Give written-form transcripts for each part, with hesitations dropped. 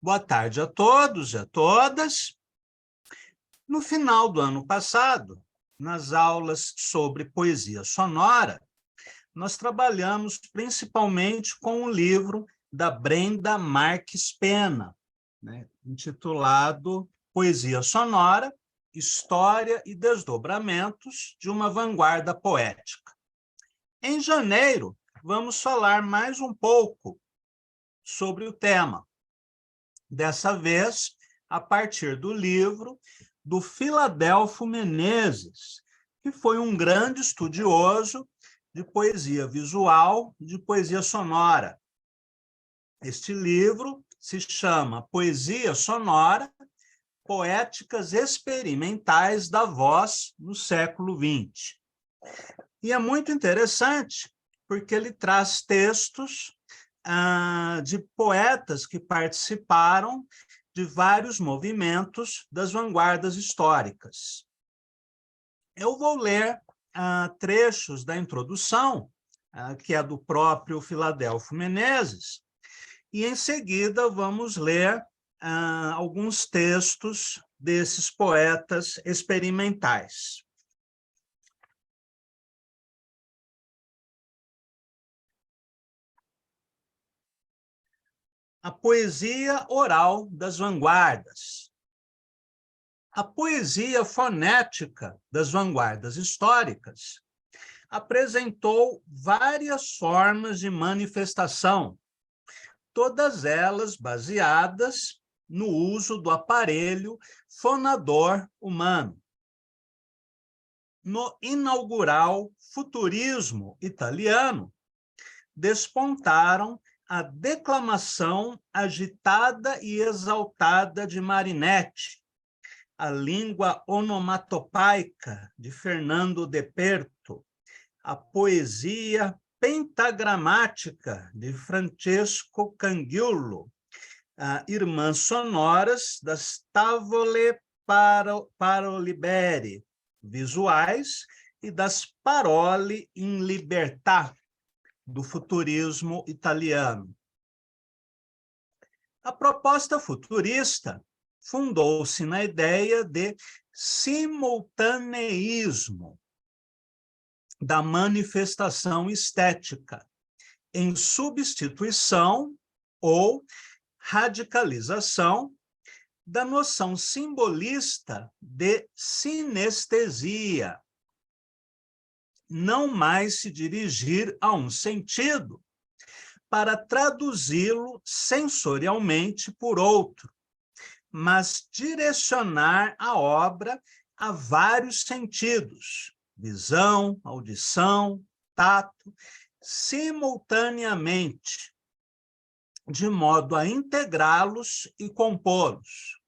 Boa tarde a todos e a todas. No final do ano passado, nas aulas sobre poesia sonora, nós trabalhamos principalmente com o livro da Brenda Marques Pena, né, intitulado Poesia Sonora, História e Desdobramentos de uma Vanguarda Poética. Em janeiro, vamos falar mais um pouco sobre o tema. Dessa vez, a partir do livro do Filadélfo Menezes, que foi um grande estudioso de poesia visual, de poesia sonora. Este livro se chama Poesia Sonora, Poéticas Experimentais da Voz no século XX. E é muito interessante, porque ele traz textos de poetas que participaram de vários movimentos das vanguardas históricas. Eu vou ler trechos da introdução, que é do próprio Filadélfo Menezes, e, em seguida, vamos ler alguns textos desses poetas experimentais. A poesia oral das vanguardas. A poesia fonética das vanguardas históricas apresentou várias formas de manifestação, todas elas baseadas no uso do aparelho fonador humano. No inaugural futurismo italiano, despontaram a declamação agitada e exaltada de Marinetti, a língua onomatopaica de Fernando de Perto, a poesia pentagramática de Francesco Cangiulo, irmãs sonoras das Tavole Paroliberi, visuais, e das Parole in Libertà, do futurismo italiano. A proposta futurista fundou-se na ideia de simultaneísmo da manifestação estética, em substituição ou radicalização da noção simbolista de sinestesia, não mais se dirigir a um sentido para traduzi-lo sensorialmente por outro, mas direcionar a obra a vários sentidos, visão, audição, tato, simultaneamente, de modo a integrá-los e compô-los.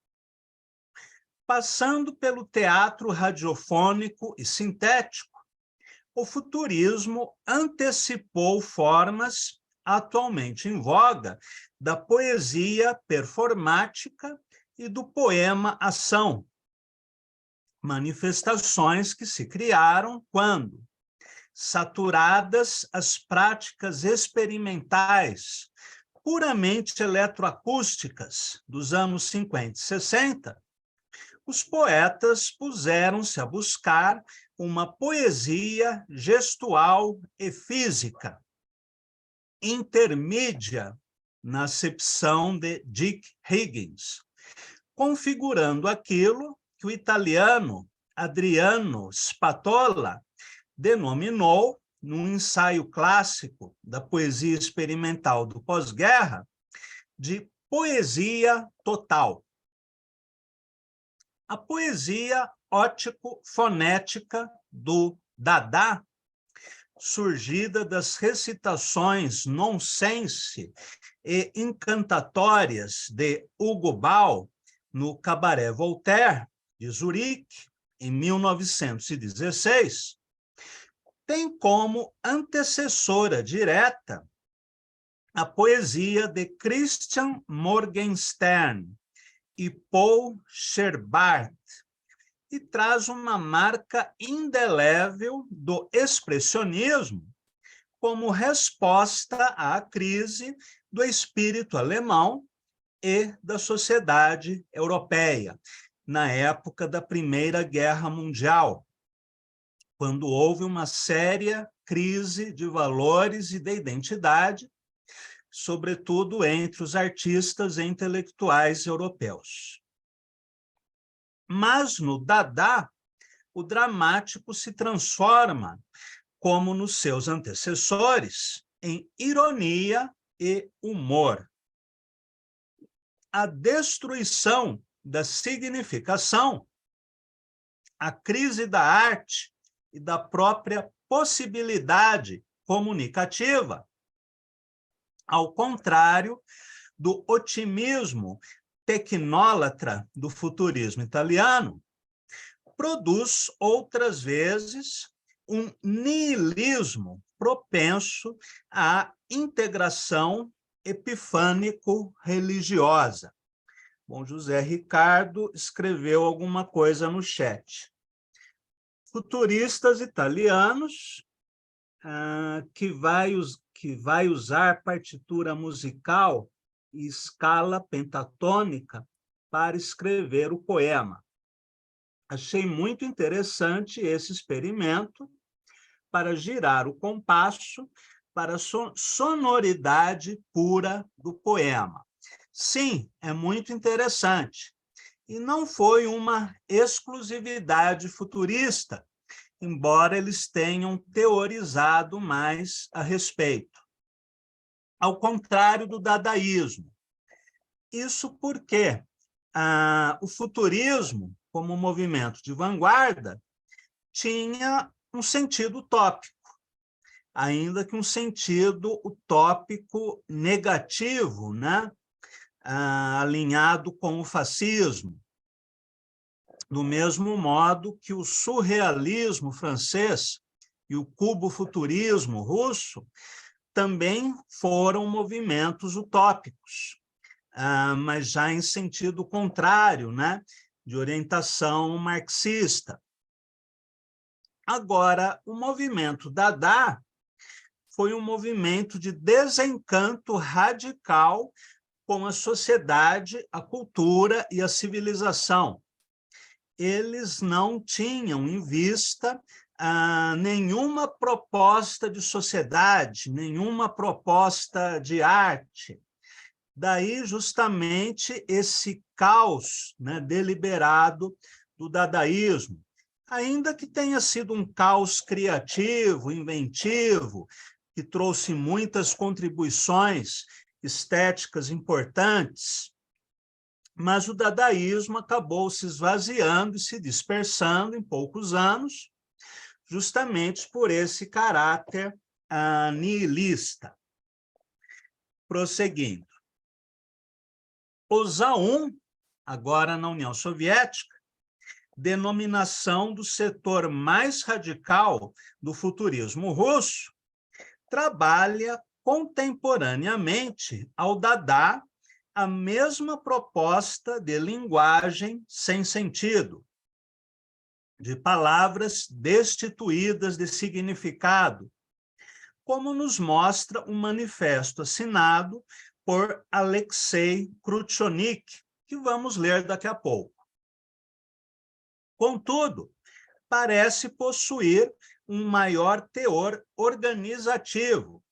Passando pelo teatro radiofônico e sintético, o futurismo antecipou formas atualmente em voga da poesia performática e do poema-ação, manifestações que se criaram quando, saturadas as práticas experimentais puramente eletroacústicas dos anos 50 e 60, os poetas puseram-se a buscar uma poesia gestual e física, intermídia na acepção de Dick Higgins, configurando aquilo que o italiano Adriano Spatola denominou, num ensaio clássico da poesia experimental do pós-guerra, de poesia total. A poesia ótico-fonética do Dada, surgida das recitações nonsense e encantatórias de Hugo Ball no Cabaret Voltaire, de Zurique, em 1916, tem como antecessora direta a poesia de Christian Morgenstern e Paul Scherbart, e traz uma marca indelével do expressionismo como resposta à crise do espírito alemão e da sociedade europeia, na época da Primeira Guerra Mundial, quando houve uma séria crise de valores e de identidade, sobretudo entre os artistas e intelectuais europeus. Mas no Dada, o dramático se transforma, como nos seus antecessores, em ironia e humor. A destruição da significação, a crise da arte e da própria possibilidade comunicativa, ao contrário do otimismo tecnólatra do futurismo italiano, produz outras vezes um niilismo propenso à integração epifânico-religiosa. Bom, José Ricardo escreveu alguma coisa no chat. Futuristas italianos que vai usar partitura musical e escala pentatônica para escrever o poema. Achei muito interessante esse experimento para girar o compasso para a sonoridade pura do poema. Sim, é muito interessante. E não foi uma exclusividade futurista, embora eles tenham teorizado mais a respeito. Ao contrário do dadaísmo. Isso porque o futurismo, como movimento de vanguarda, tinha um sentido utópico, ainda que um sentido utópico negativo, né? Alinhado com o fascismo, do mesmo modo que o surrealismo francês e o cubofuturismo russo também foram movimentos utópicos, mas já em sentido contrário, né? De orientação marxista. Agora, o movimento Dada foi um movimento de desencanto radical com a sociedade, a cultura e a civilização. Eles não tinham em vista nenhuma proposta de sociedade, nenhuma proposta de arte. Daí, justamente, esse caos, né, deliberado do dadaísmo, ainda que tenha sido um caos criativo, inventivo, que trouxe muitas contribuições estéticas importantes, mas o dadaísmo acabou se esvaziando e se dispersando em poucos anos, justamente por esse caráter nihilista. Prosseguindo. O Zaun, agora na União Soviética, denominação do setor mais radical do futurismo russo, trabalha contemporaneamente ao Dada a mesma proposta de linguagem sem sentido, de palavras destituídas de significado, como nos mostra um manifesto assinado por Alexei Krutchonik, que vamos ler daqui a pouco. Contudo, parece possuir um maior teor organizativo,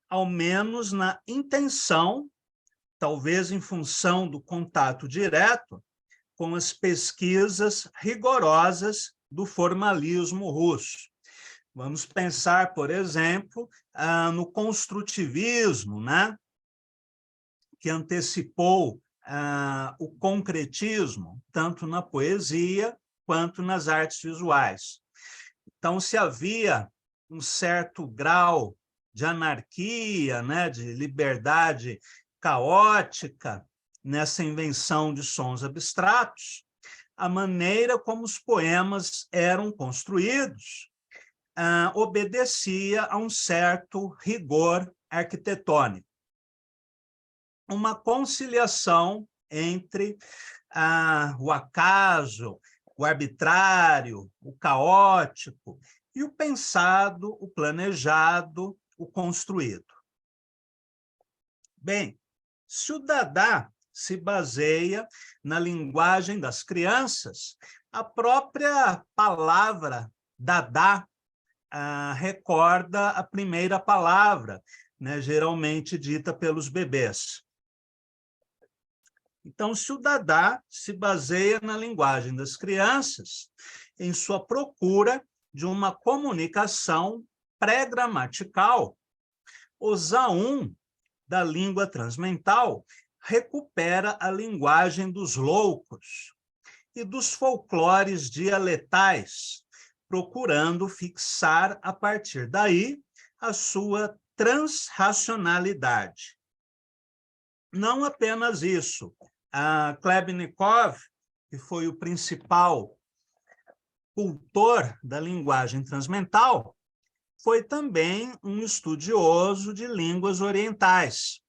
ao menos na intenção, talvez em função do contato direto com as pesquisas rigorosas do formalismo russo. Vamos pensar, por exemplo, no construtivismo, né? Que antecipou o concretismo, tanto na poesia quanto nas artes visuais. Então, se havia um certo grau de anarquia, né, de liberdade caótica nessa invenção de sons abstratos, a maneira como os poemas eram construídos obedecia a um certo rigor arquitetônico. Uma conciliação entre o acaso, o arbitrário, o caótico e o pensado, o planejado, o construído. Bem, se o Dada se baseia na linguagem das crianças. A própria palavra Dadá recorda a primeira palavra, né, geralmente dita pelos bebês. Então, se o Dadá se baseia na linguagem das crianças, em sua procura de uma comunicação pré-gramatical, o Zaun, da língua transmental, recupera a linguagem dos loucos e dos folclores dialetais, procurando fixar, a partir daí, a sua transracionalidade. Não apenas isso, a Klebnikov, que foi o principal cultor da linguagem transmental, foi também um estudioso de línguas orientais.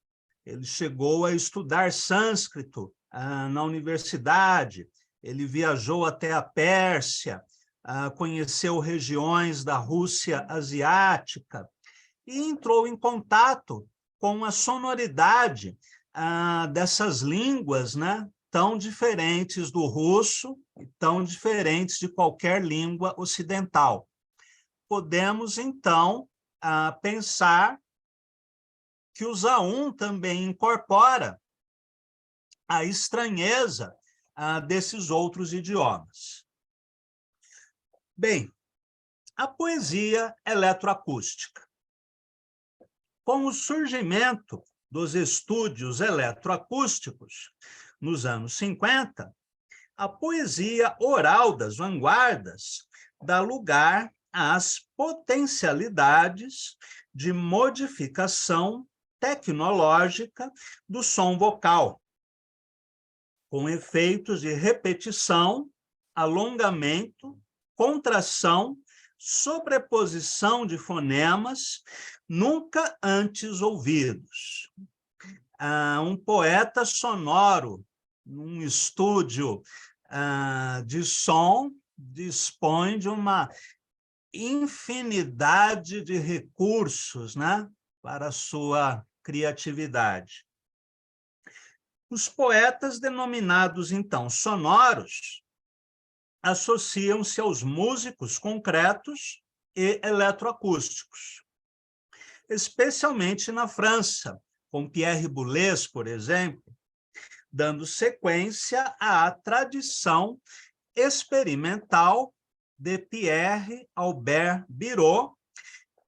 Ele chegou a estudar sânscrito na universidade, ele viajou até a Pérsia, conheceu regiões da Rússia asiática e entrou em contato com a sonoridade dessas línguas, né, tão diferentes do russo e tão diferentes de qualquer língua ocidental. Podemos, então, pensar que o Zaun também incorpora a estranheza desses outros idiomas. Bem, a poesia eletroacústica. Com o surgimento dos estúdios eletroacústicos, nos anos 50, a poesia oral das vanguardas dá lugar às potencialidades de modificação tecnológica do som vocal, com efeitos de repetição, alongamento, contração, sobreposição de fonemas nunca antes ouvidos. Um poeta sonoro, num estúdio de som, dispõe de uma infinidade de recursos, né, para a sua criatividade. Os poetas denominados, então, sonoros, associam-se aos músicos concretos e eletroacústicos, especialmente na França, com Pierre Boulez, por exemplo, dando sequência à tradição experimental de Pierre Albert Birot,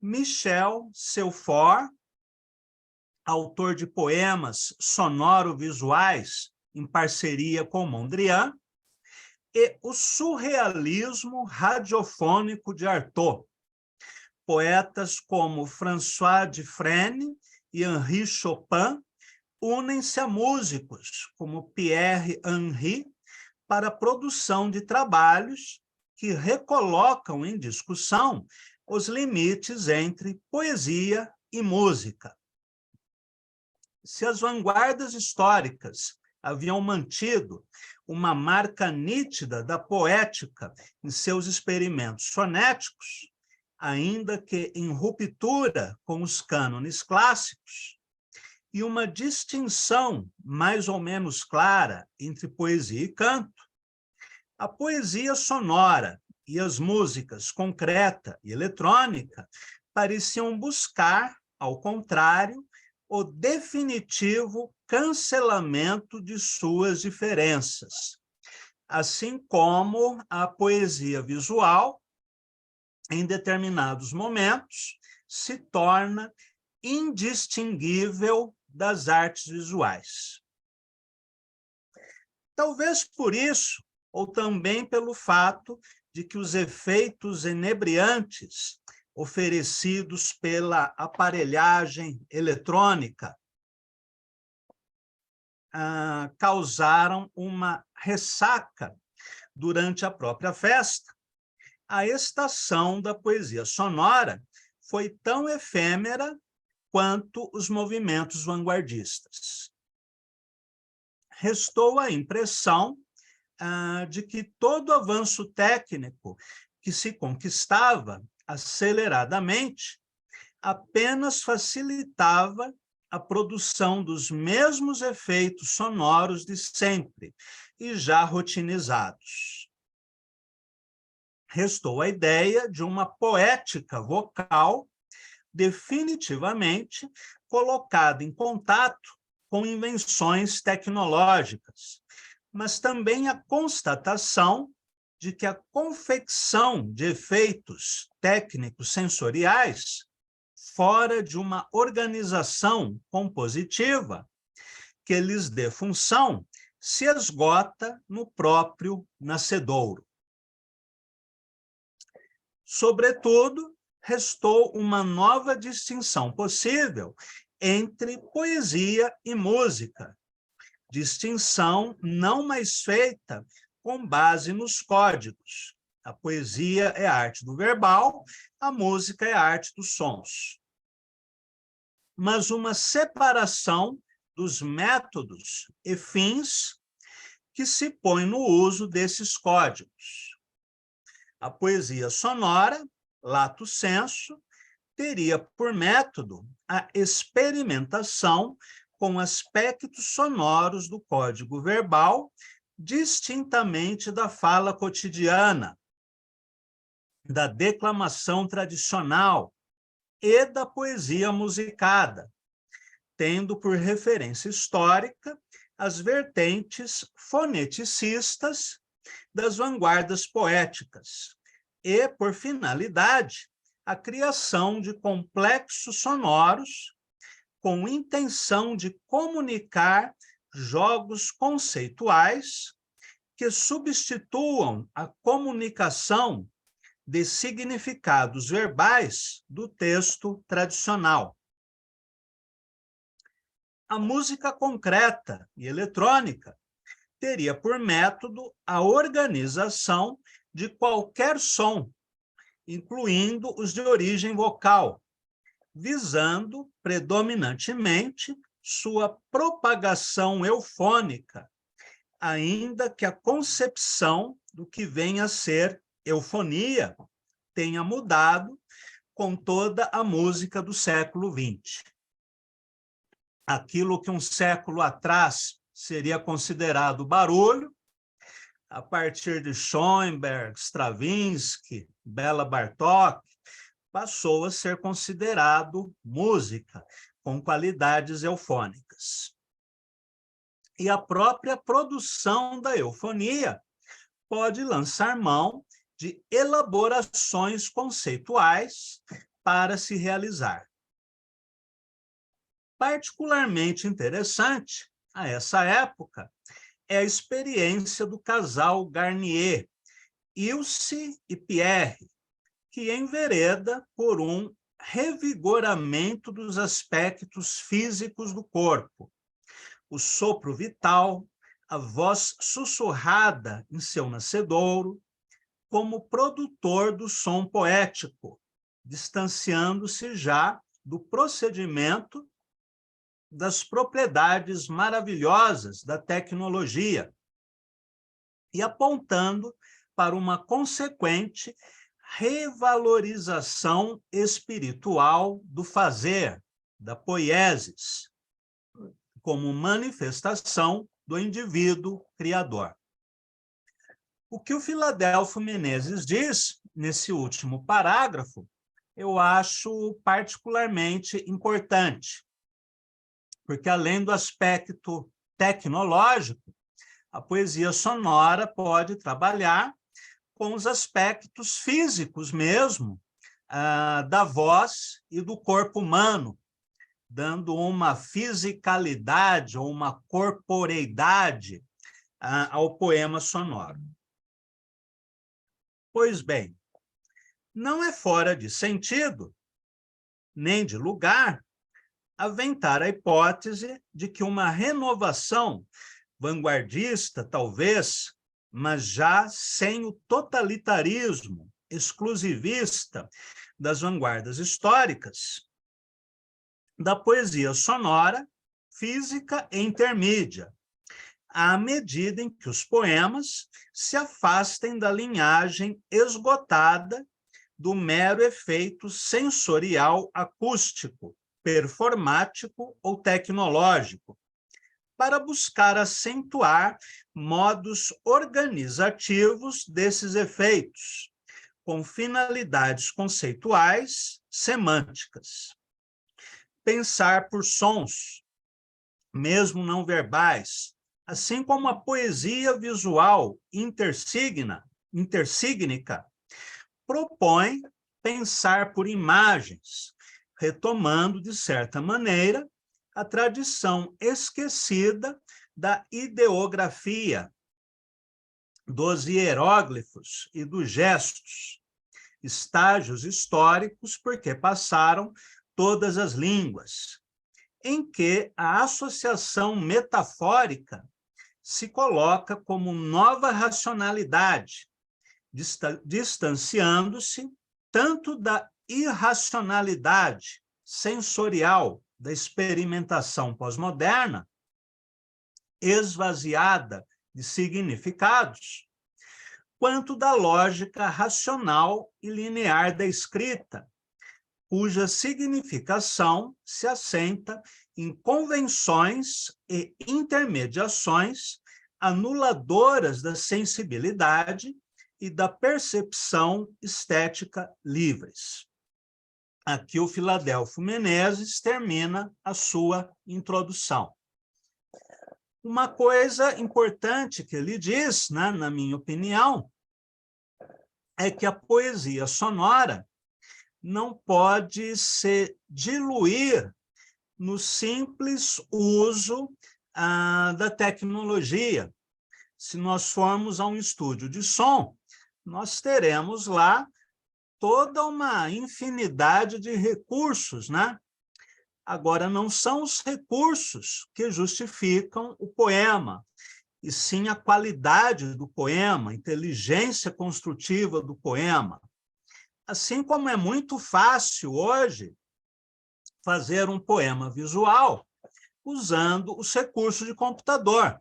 Michel Seufort, autor de poemas sonoro-visuais em parceria com Mondrian, e o surrealismo radiofônico de Artaud. Poetas como François Dufresne e Henri Chopin unem-se a músicos como Pierre Henry para a produção de trabalhos que recolocam em discussão os limites entre poesia e música. Se as vanguardas históricas haviam mantido uma marca nítida da poética em seus experimentos sonéticos, ainda que em ruptura com os cânones clássicos, e uma distinção mais ou menos clara entre poesia e canto, a poesia sonora e as músicas concreta e eletrônica pareciam buscar, ao contrário, o definitivo cancelamento de suas diferenças, assim como a poesia visual, em determinados momentos, se torna indistinguível das artes visuais. Talvez por isso, ou também pelo fato de que os efeitos inebriantes oferecidos pela aparelhagem eletrônica causaram uma ressaca durante a própria festa, a estação da poesia sonora foi tão efêmera quanto os movimentos vanguardistas. Restou a impressão de que todo avanço técnico que se conquistava aceleradamente apenas facilitava a produção dos mesmos efeitos sonoros de sempre e já rotinizados. Restou a ideia de uma poética vocal definitivamente colocada em contato com invenções tecnológicas, mas também a constatação de que a confecção de efeitos técnicos sensoriais fora de uma organização compositiva que lhes dê função se esgota no próprio nascedouro. Sobretudo, restou uma nova distinção possível entre poesia e música, distinção não mais feita com base nos códigos. A poesia é a arte do verbal, a música é a arte dos sons. Mas uma separação dos métodos e fins que se põe no uso desses códigos. A poesia sonora, lato sensu, teria por método a experimentação com aspectos sonoros do código verbal, distintamente da fala cotidiana, da declamação tradicional e da poesia musicada, tendo por referência histórica as vertentes foneticistas das vanguardas poéticas e, por finalidade, a criação de complexos sonoros com intenção de comunicar jogos conceituais que substituam a comunicação de significados verbais do texto tradicional. A música concreta e eletrônica teria por método a organização de qualquer som, incluindo os de origem vocal, visando predominantemente sua propagação eufônica, ainda que a concepção do que vem a ser eufonia tenha mudado com toda a música do século XX. Aquilo que um século atrás seria considerado barulho, a partir de Schoenberg, Stravinsky, Béla Bartók, passou a ser considerado música com qualidades eufônicas. E a própria produção da eufonia pode lançar mão de elaborações conceituais para se realizar. Particularmente interessante, a essa época, é a experiência do casal Garnier, Ilse e Pierre, que envereda por um revigoramento dos aspectos físicos do corpo. O sopro vital, a voz sussurrada em seu nascedouro, como produtor do som poético, distanciando-se já do procedimento das propriedades maravilhosas da tecnologia e apontando para uma consequente revalorização espiritual do fazer, da poiesis, como manifestação do indivíduo criador. O que o Filadelfo Menezes diz nesse último parágrafo, eu acho particularmente importante, porque além do aspecto tecnológico, a poesia sonora pode trabalhar com os aspectos físicos mesmo, da voz e do corpo humano, dando uma fisicalidade ou uma corporeidade ao poema sonoro. Pois bem, não é fora de sentido, nem de lugar, aventar a hipótese de que uma renovação vanguardista, talvez, mas já sem o totalitarismo exclusivista das vanguardas históricas, da poesia sonora, física e intermídia, à medida em que os poemas se afastem da linhagem esgotada do mero efeito sensorial acústico performático ou tecnológico, para buscar acentuar modos organizativos desses efeitos, com finalidades conceituais, semânticas. Pensar por sons, mesmo não verbais, assim como a poesia visual intersígnica, propõe pensar por imagens, retomando, de certa maneira, a tradição esquecida da ideografia, dos hieróglifos e dos gestos, estágios históricos porque passaram todas as línguas, em que a associação metafórica se coloca como nova racionalidade, distanciando-se tanto da irracionalidade sensorial da experimentação pós-moderna, esvaziada de significados, quanto da lógica racional e linear da escrita, cuja significação se assenta em convenções e intermediações anuladoras da sensibilidade e da percepção estética livres. Aqui o Filadelfo Menezes termina a sua introdução. Uma coisa importante que ele diz, né, na minha opinião, é que a poesia sonora não pode se diluir no simples uso da tecnologia. Se nós formos a um estúdio de som, nós teremos lá toda uma infinidade de recursos, né? Agora, não são os recursos que justificam o poema, e sim a qualidade do poema, a inteligência construtiva do poema. Assim como é muito fácil hoje fazer um poema visual usando os recursos de computador.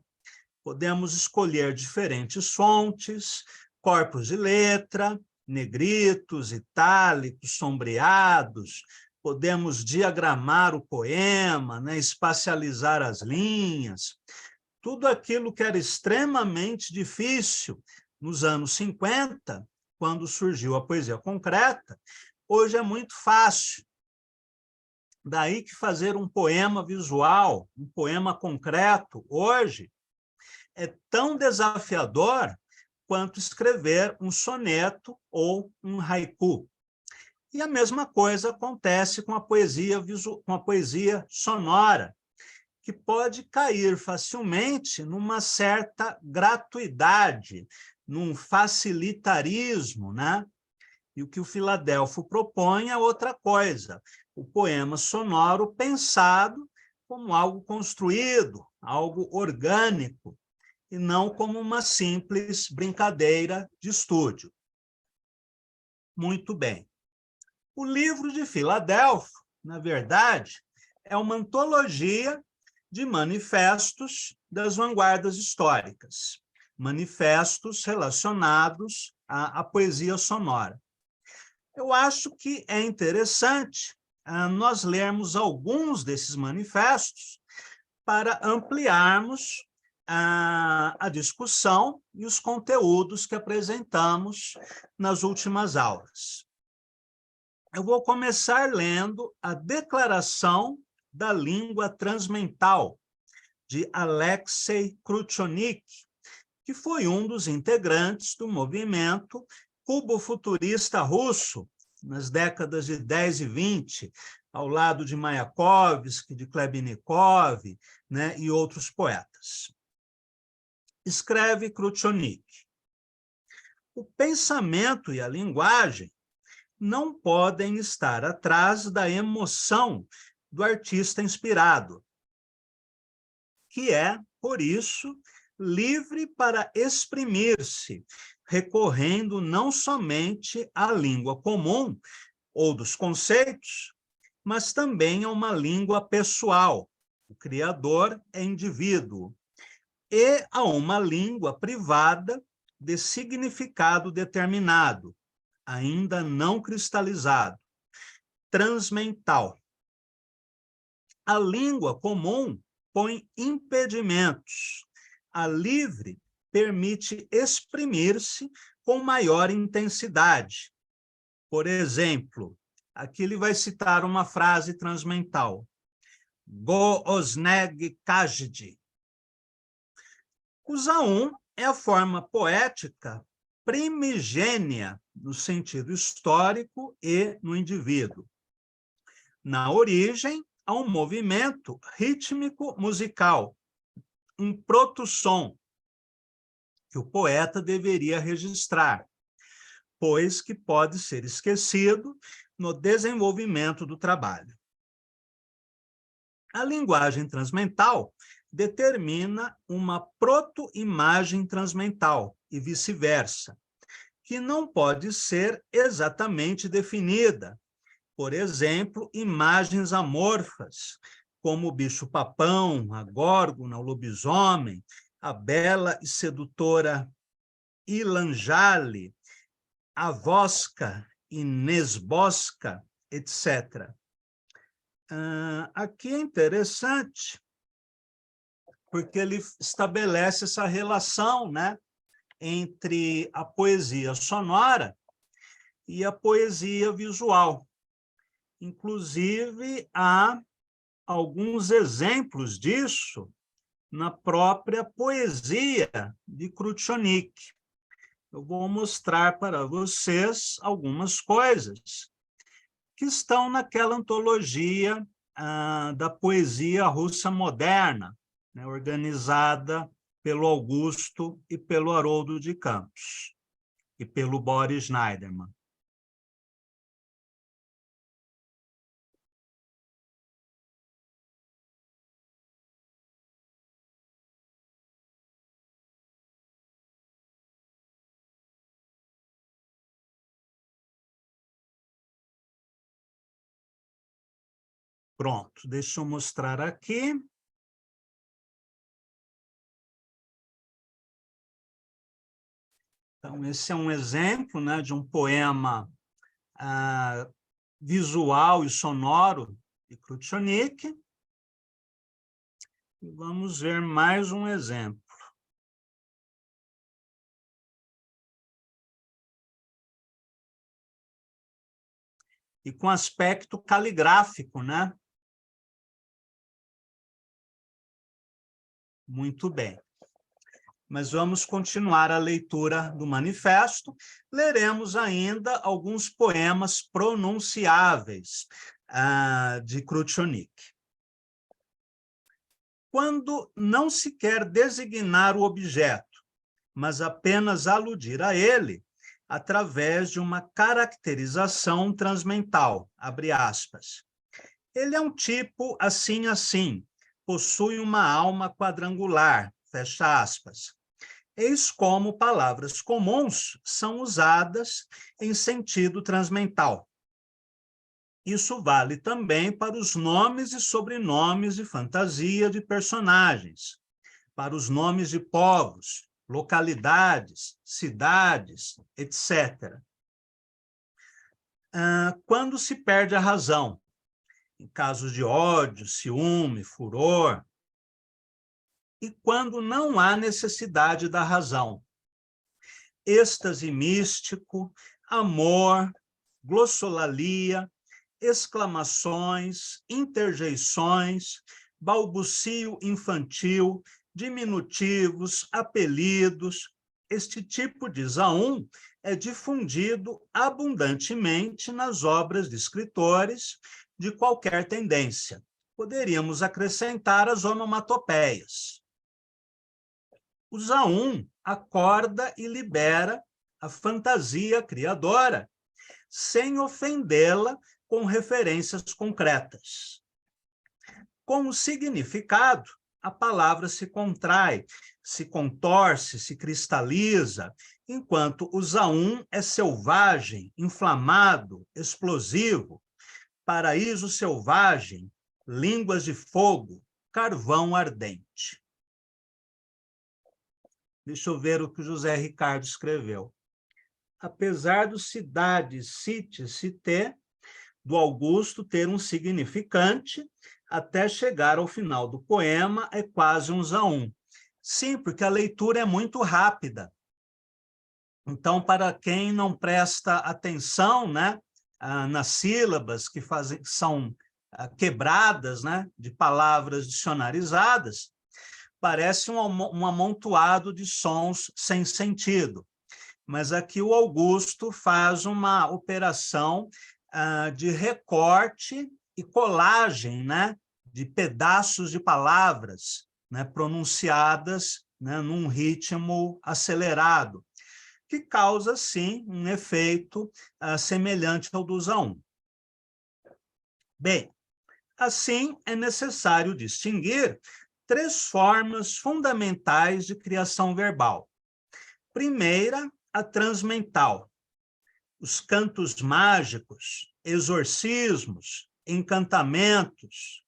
Podemos escolher diferentes fontes, corpos de letra, negritos, itálicos, sombreados, podemos diagramar o poema, né, espacializar as linhas. Tudo aquilo que era extremamente difícil nos anos 50, quando surgiu a poesia concreta, hoje é muito fácil. Daí que fazer um poema visual, um poema concreto, hoje, é tão desafiador quanto escrever um soneto ou um haiku. E a mesma coisa acontece com a poesia sonora, que pode cair facilmente numa certa gratuidade, num facilitarismo, né? E o que o Filadelfo propõe é outra coisa, o poema sonoro pensado como algo construído, algo orgânico, e não como uma simples brincadeira de estúdio. Muito bem. O livro de Filadelfo, na verdade, é uma antologia de manifestos das vanguardas históricas, manifestos relacionados à poesia sonora. Eu acho que é interessante nós lermos alguns desses manifestos para ampliarmos a discussão e os conteúdos que apresentamos nas últimas aulas. Eu vou começar lendo a Declaração da Língua Transmental, de Alexei Kruchonik, que foi um dos integrantes do movimento cubo-futurista russo, nas décadas de 10 e 20, ao lado de Mayakovsky, de Khlebinikov, né, e outros poetas. Escreve Kruchonik: o pensamento e a linguagem não podem estar atrás da emoção do artista inspirado, que é, por isso, livre para exprimir-se, recorrendo não somente à língua comum ou dos conceitos, mas também a uma língua pessoal, o criador é indivíduo, e a uma língua privada de significado determinado, ainda não cristalizado, transmental. A língua comum põe impedimentos. A livre permite exprimir-se com maior intensidade. Por exemplo, aqui ele vai citar uma frase transmental. Go osneg kajdi. O zaum é a forma poética primigênia no sentido histórico e no indivíduo. Na origem, há um movimento rítmico musical, um proto-som, que o poeta deveria registrar, pois que pode ser esquecido no desenvolvimento do trabalho. A linguagem transmental determina uma proto-imagem transmental e vice-versa, que não pode ser exatamente definida. Por exemplo, imagens amorfas, como o bicho-papão, a górgona, o lobisomem, a bela e sedutora Ilanjali, a Vosca e Nesbosca, etc. Aqui é interessante, porque ele estabelece essa relação, né, entre a poesia sonora e a poesia visual. Inclusive, há alguns exemplos disso na própria poesia de Krutionik. Eu vou mostrar para vocês algumas coisas que estão naquela antologia da poesia russa moderna, né, organizada pelo Augusto e pelo Haroldo de Campos, e pelo Boris Schneiderman. Pronto, deixa eu mostrar aqui. Então, esse é um exemplo, né, de um poema visual e sonoro de Krutionik. E vamos ver mais um exemplo. E com aspecto caligráfico, né? Muito bem. Mas vamos continuar a leitura do manifesto. Leremos ainda alguns poemas pronunciáveis de Krutionik. Quando não se quer designar o objeto, mas apenas aludir a ele, através de uma caracterização transmental, abre aspas. Ele é um tipo assim, possui uma alma quadrangular, fecha aspas. Eis como palavras comuns são usadas em sentido transmental. Isso vale também para os nomes e sobrenomes de fantasia de personagens, para os nomes de povos, localidades, cidades, etc. Quando se perde a razão, em casos de ódio, ciúme, furor, e quando não há necessidade da razão. Êxtase místico, amor, glossolalia, exclamações, interjeições, balbucio infantil, diminutivos, apelidos. Este tipo de zaum é difundido abundantemente nas obras de escritores de qualquer tendência. Poderíamos acrescentar as onomatopeias. O zaum acorda e libera a fantasia criadora, sem ofendê-la com referências concretas. Com o significado, a palavra se contrai, se contorce, se cristaliza, enquanto o zaum é selvagem, inflamado, explosivo, paraíso selvagem, línguas de fogo, carvão ardente. Deixa eu ver o que o José Ricardo escreveu. Apesar do cidade, cite, cité, do Augusto ter um significante, até chegar ao final do poema, é quase um zaum. Sim, porque a leitura é muito rápida. Então, para quem não presta atenção, né, nas sílabas que são quebradas, né, de palavras dicionarizadas, parece um amontoado de sons sem sentido. Mas aqui o Augusto faz uma operação de recorte e colagem, né, de pedaços de palavras, né, pronunciadas, né, num ritmo acelerado, que causa, sim, um efeito semelhante ao do zaum. Bem, assim, é necessário distinguir 3 formas fundamentais de criação verbal. Primeira, a transmental, os cantos mágicos, exorcismos, encantamentos,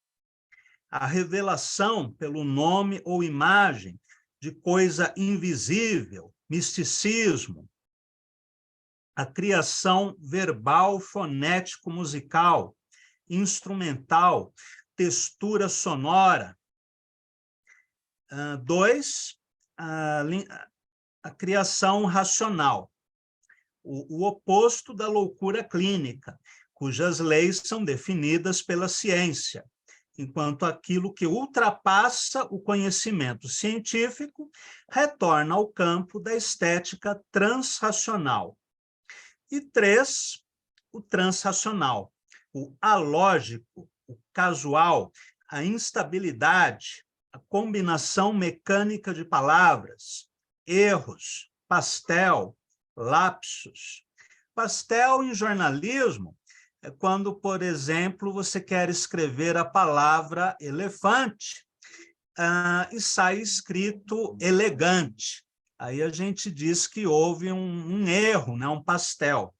a revelação pelo nome ou imagem de coisa invisível, misticismo, a criação verbal, fonético, musical, instrumental, textura sonora. 2, a criação racional, o oposto da loucura clínica, cujas leis são definidas pela ciência, enquanto aquilo que ultrapassa o conhecimento científico retorna ao campo da estética transracional. E 3, o transracional, o alógico, o casual, a instabilidade, a combinação mecânica de palavras, erros, pastel, lapsos. Pastel em jornalismo é quando, por exemplo, você quer escrever a palavra elefante e sai escrito elegante. Aí a gente diz que houve um erro, né? Um pastel.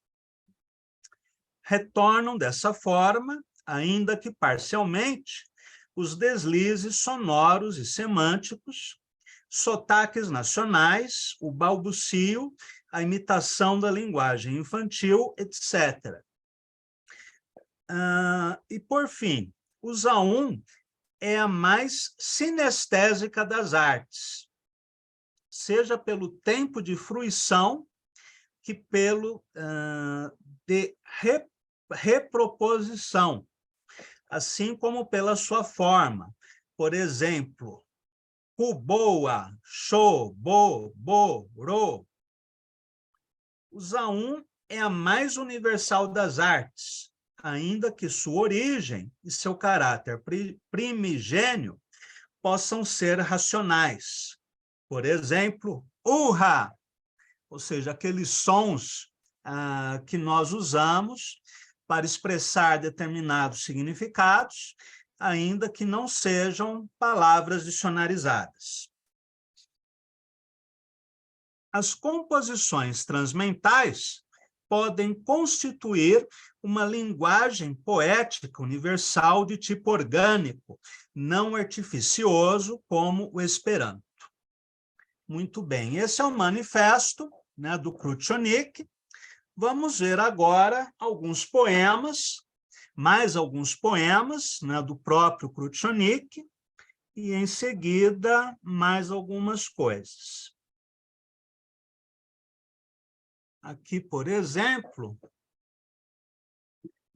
Retornam dessa forma, ainda que parcialmente, os deslizes sonoros e semânticos, sotaques nacionais, o balbucio, a imitação da linguagem infantil, etc. E, por fim, o zaum é a mais sinestésica das artes, seja pelo tempo de fruição que pelo de reproposição, assim como pela sua forma. Por exemplo, cuboa, show, bo, ro. O zaum é a mais universal das artes, ainda que sua origem e seu caráter primigênio possam ser racionais. Por exemplo, urra, ou seja, aqueles sons que nós usamos para expressar determinados significados, ainda que não sejam palavras dicionarizadas. As composições transmentais podem constituir uma linguagem poética universal de tipo orgânico, não artificioso como o Esperanto. Muito bem, esse é o manifesto, né, do Krutchonik. Vamos ver agora alguns poemas, mais alguns poemas, né, do próprio Krutchonik, e, em seguida, mais algumas coisas. Aqui, por exemplo,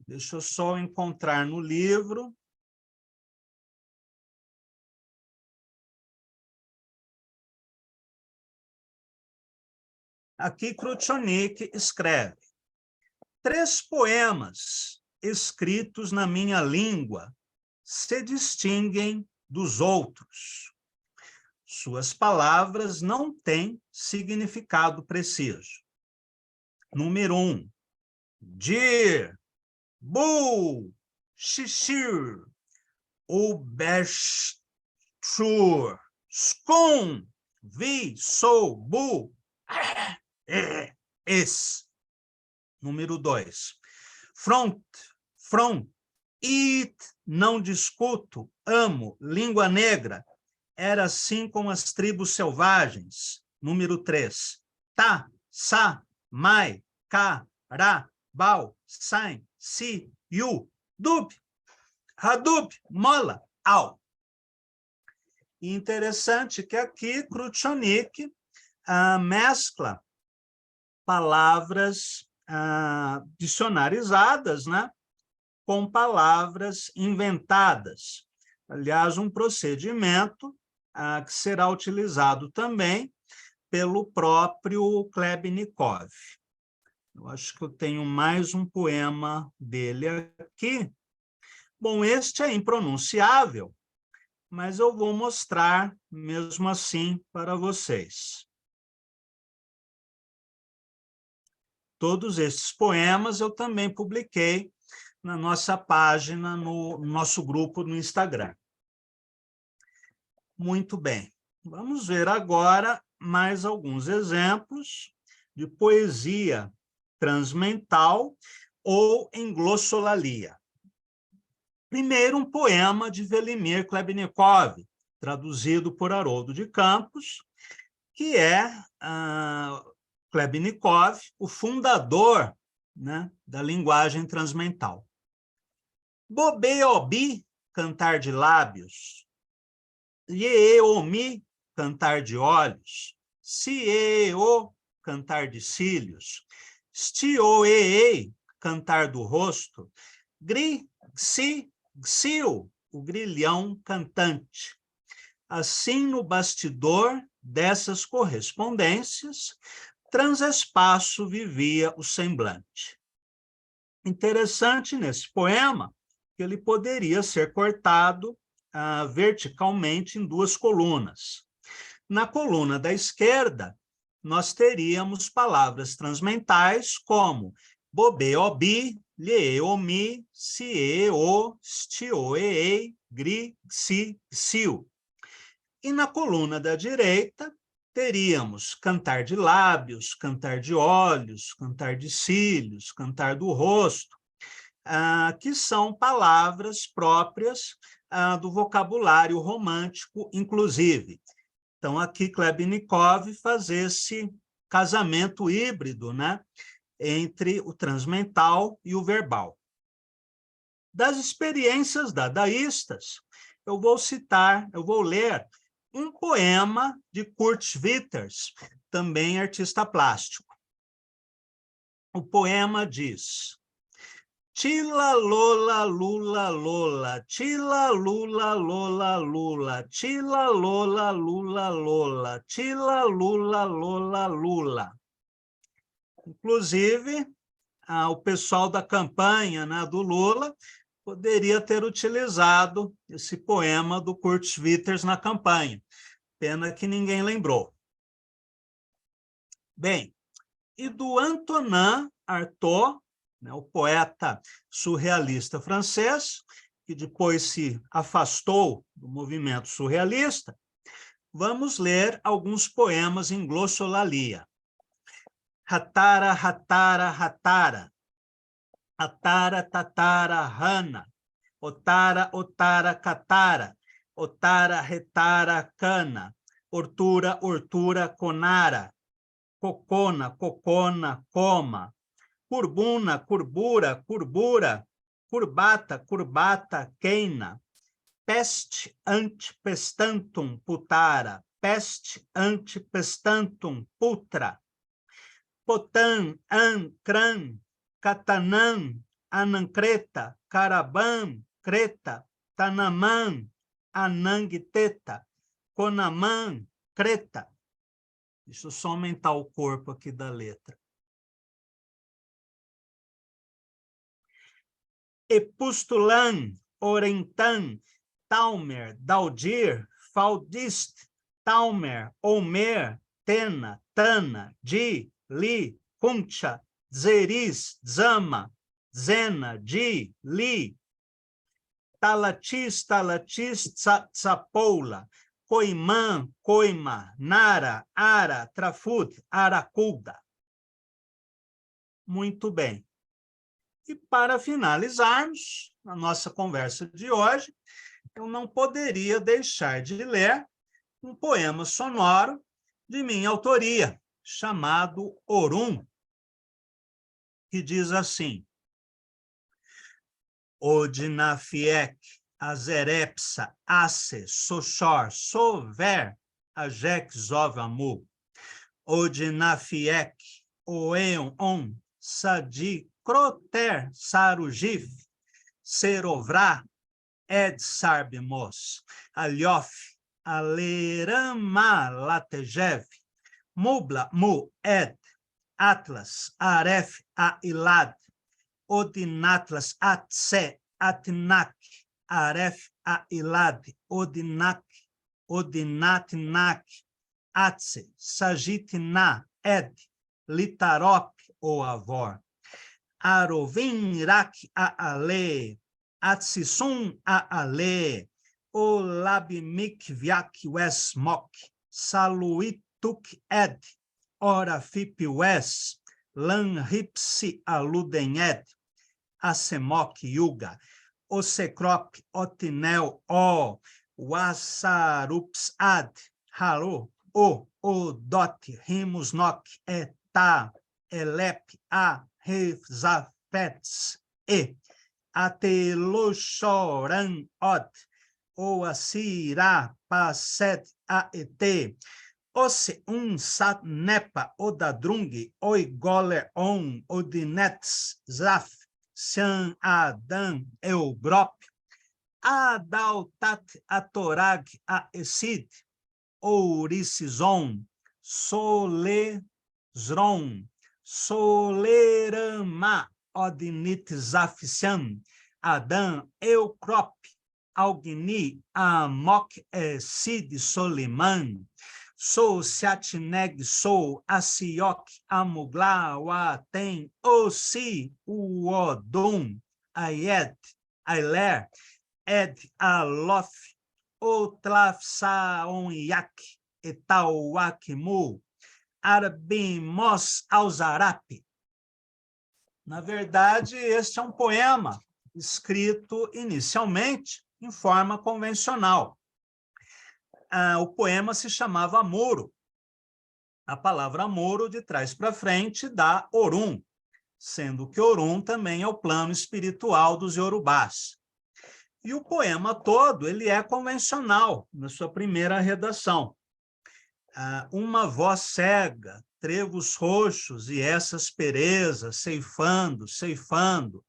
deixa eu só encontrar no livro. Aqui, Krutchonik escreve: 3 poemas escritos na minha língua se distinguem dos outros. Suas palavras não têm significado preciso. Número 1, dir, bu, shishir, ubeshtur, skun, vi, sou, bu, es. Número 2, front, it, não discuto, amo, língua negra, era assim com as tribos selvagens. Número 3, tá, sa, mai, ka, ra, bau, sain, si, yu, dub. Hadub, mola, au. E interessante que aqui Crucionic mescla palavras dicionarizadas, né, com palavras inventadas. Aliás, um procedimento que será utilizado também pelo próprio Klebnikov. Eu acho que eu tenho mais um poema dele aqui. Bom, este é impronunciável, mas eu vou mostrar mesmo assim para vocês. Todos estes poemas eu também publiquei na nossa página, no nosso grupo no Instagram. Muito bem. Vamos ver agora mais alguns exemplos de poesia transmental ou em glossolalia. Primeiro, um poema de Velimir Klebnikov, traduzido por Haroldo de Campos, que é Klebnikov, o fundador, né, da linguagem transmental. Bobeobi, cantar de lábios. Yeeomi, cantar de olhos. Sieo, cantar de cílios. Stioeei, cantar do rosto. Gri, si, xiu, o grilhão cantante. Assim, no bastidor dessas correspondências, transespaço vivia o semblante. Interessante nesse poema que ele poderia ser cortado verticalmente em duas colunas. Na coluna da esquerda, nós teríamos palavras transmentais como bobeobi, lieomi, sieo, stioeei, gri, si, siu. E na coluna da direita, teríamos cantar de lábios, cantar de olhos, cantar de cílios, cantar do rosto, que são palavras próprias do vocabulário romântico, inclusive. Então, aqui Klebnikov faz esse casamento híbrido, né, entre o transmental e o verbal. Das experiências dadaístas, eu vou ler um poema de Kurt Schwitters, também artista plástico. O poema diz: Tila lola lula lola, tila lula lola lula, tila lola lula lola, tila lula lola lula. Inclusive, o pessoal da campanha, né, do Lula poderia ter utilizado esse poema do Kurt Schwitters na campanha. Pena que ninguém lembrou. Bem, e do Antonin Artaud, né, o poeta surrealista francês, que depois se afastou do movimento surrealista, vamos ler alguns poemas em glossolalia. Ratara, ratara, ratara. Atara, tatara, rana. Otara, otara, catara. Otara, retara, cana. Ortura, ortura, conara. Cocona, cocona, coma. Curbuna, curbura, curbura. Curbata, curbata, queina. Peste ante pestantum putara. Peste ante pestantum putra. Potan, an, cran. Catanã, Anancreta, Carabã, Creta, Tanamã, Anangteta, Conamã, Creta. Deixa eu só aumentar o corpo aqui da letra. Epustulan, Orentan, Talmer, Daldir, Faldist, Talmer, Omer, Tena, Tana, Di, Li, Kuncha, Zeris, Zama, Zena, Di, Li, Talatis, Talatis, Tsapoula, Coimã, Coima, Nara, Ara, Trafut, Aracuda. Muito bem. E para finalizarmos a nossa conversa de hoje, eu não poderia deixar de ler um poema sonoro de minha autoria, chamado Orum, que diz assim: Odinafiek, Azerepsa, Ace, Sochor, Sover, Ajek, Zovamu, Odinafiek, Oeon, On, Sadi, Croter, Sarugif, Serovra, Ed Sarbimos, Aliof, Alerama, Latejev, Mubla, Mu, Ed, Atlas, Aref, Ailad, Odinatlas, Atse, Atnak, Aref, Ailad, Odinak, Odinatnak, Atse, Sagitna, Ed, Litarop, ou Avor, Arovin, Rak, Aale, Atsisum, Aale, Olabimik, Viak, Wesmok, Saluituk, Ed, Orafip, Wes, Lanripsi, Aluden, Ed, Asemok, Yuga, Osekrop, Otinel, O, Wassarups, Ad, Haru, Dot, Rimus, Nok, Eta, Elep, A, Rezafets, E, Atelochoran, Od, Oacirá, Paset, Aet, Ose, Sat, Nepa, Odadrung, Oigoler, On, Odinets, Zaf, San, Adan, Eubrop, Adaltat, Atorag, Aesid, Ouricizon, Solezron, Solerama, Odinit, Zafcian, Adã, Eucrop, Algni, Amok, Sid, Soliman, Sou, Seatneg, Sou, Asiok, Amugla, Watem, Ossi, Uodum, Ayed, Ailer, Ed, Alof, Otlafsaonyak, Etauakmu, Arbimos, Alzarape. Na verdade, este é um poema escrito inicialmente em forma convencional. O poema se chamava Moro. A palavra Moro, de trás para frente, dá Orum, sendo que Orum também é o plano espiritual dos Yorubás. E o poema todo ele é convencional na sua primeira redação. Uma voz cega, trevos roxos e essas perezas, ceifando, ceifando.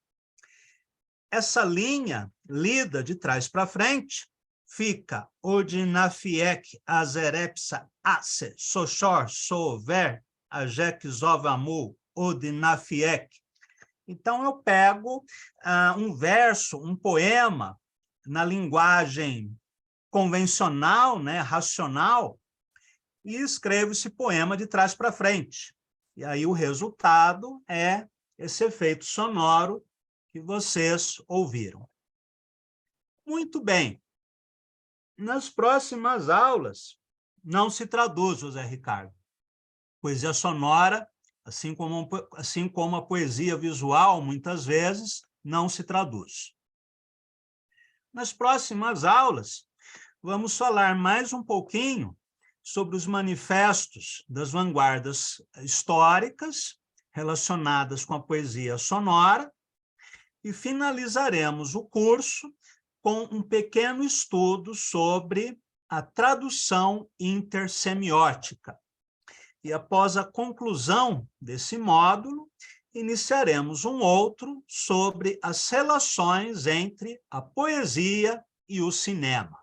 Essa linha, lida de trás para frente, fica Odinafiek, Azerepsa, Ace, Sochor, Sover, Ajek, Zovamu, Odinafiek. Então, eu pego um verso, um poema, na linguagem convencional, né, racional, e escrevo esse poema de trás para frente. E aí o resultado é esse efeito sonoro que vocês ouviram. Muito bem. Nas próximas aulas, não se traduz, José Ricardo. Poesia sonora, assim como a poesia visual, muitas vezes, não se traduz. Nas próximas aulas, vamos falar mais um pouquinho sobre os manifestos das vanguardas históricas relacionadas com a poesia sonora e finalizaremos o curso com um pequeno estudo sobre a tradução intersemiótica. E após a conclusão desse módulo, iniciaremos um outro sobre as relações entre a poesia e o cinema.